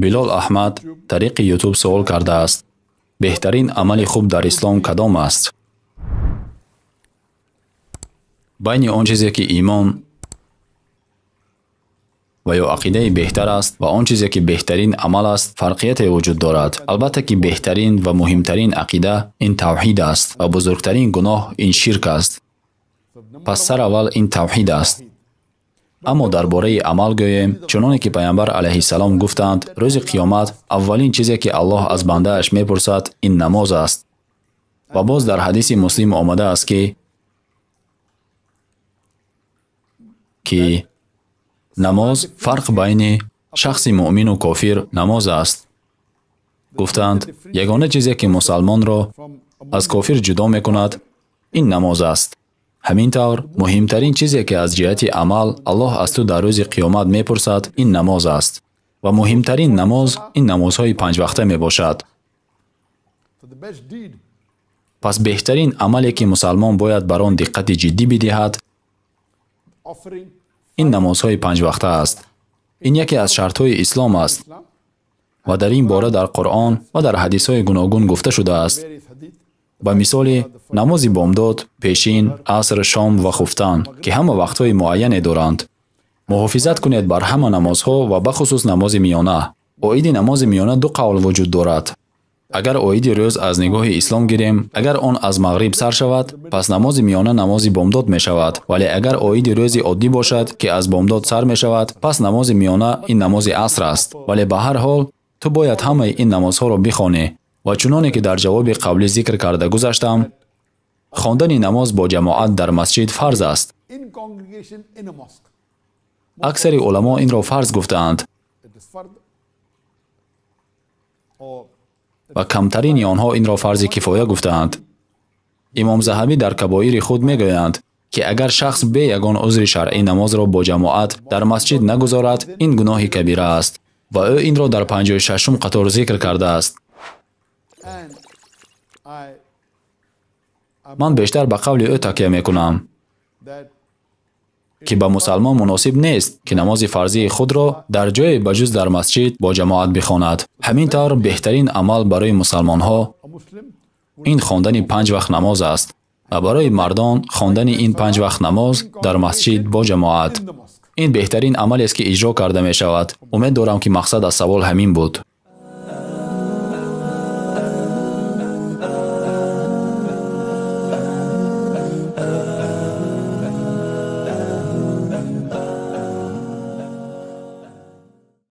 Билол Аҳмад тариқи ютуб суол кардааст: беҳтарин амали хуб дар ислом кадом аст? байни он чизе ки имон ва ё ақидаи беҳтар аст ва он чизе ки беҳтарин амал аст, фарқияте вуҷуд дорад. Албатта ки беҳтарин ва муҳимтарин ақида ин тавҳид аст ва бузургтарин гуноҳ ин ширк аст. Пас сараввал ин тавҳид аст. аммо дар бораи амал гӯем, чуноне ки пайғамбар алайҳиссалом гуфтанд, рӯзи қиёмат аввалин чизе ки Аллоҳ аз бандааш мепурсад ин намоз аст. ва боз дар ҳадиси Муслим омадааст ки намоз фарқ байни шахси муъмину кофир намоз аст. гуфтанд, ягона чизе ки мусалмонро аз кофир ҷудо мекунад ин намоз аст. ҳамин тавр муҳимтарин чизе ки аз ҷиҳати амал Аллоҳ аз ту дар рӯзи қиёмат мепурсад ин намоз аст. ва муҳимтарин намоз ин намозҳои панҷвақта мебошад. пас беҳтарин амале ки мусалмон бояд бар он диққати ҷиддӣ бидиҳад ин намозҳои панҷвақта аст. ин яке аз шартҳои ислом аст ва дар ин бора дар Қуръон ва дар ҳадисҳои гуногун гуфта шудааст. ба мисоли намози бомдод, пешин, аср, шом ва хуфтан ки ҳама вақтҳои муайяне доранд. муҳофизат кунед бар ҳама намозҳо ва бахусус намози миёна. оиди намози миёна ду қавл вуҷуд дорад. агар оиди рӯз аз нигоҳи ислом гирем, агар он аз мағриб сар шавад, пас намози миёна намози бомдод мешавад. вале агар оиди рӯзи оддӣ бошад ки аз бомдод сар мешавад, пас намози миёна ин намози аср аст. вале ба ҳар ҳол ту бояд ҳамаи ин намозҳоро бихонӣ. ва чуноне ки дар ҷавоби қаблӣ зикр карда гузаштам, хондани намоз бо ҷамоат дар масҷид фарз аст. аксари уламо инро фарз гуфтаанд ва камтарини онҳо инро фарзи кифоя гуфтаанд. имом Заҳабӣ дар Кабоири худ мегӯянд ки агар шахс бе ягон узри шаръӣ намозро бо ҷамоат дар масҷид нагузорад, ин гуноҳи кабира аст ва ӯ инро дар 56-ум қатор зикр кардааст. ман бештар ба қавли ӯ такя мекунам ки ба мусалмон муносиб нест ки намози фарзии худро дар ҷое ба ҷуз дар масҷид бо ҷамоат бихонад. ҳамин тавр беҳтарин амал барои мусалмонҳо ин хондани 5 вақт намоз аст ва барои мардон хондани ин 5 вақт намоз дар масҷид бо ҷамоат. ин беҳтарин амалест ки иҷро карда мешавад. умед дорам ки мақсад аз савол ҳамин буд.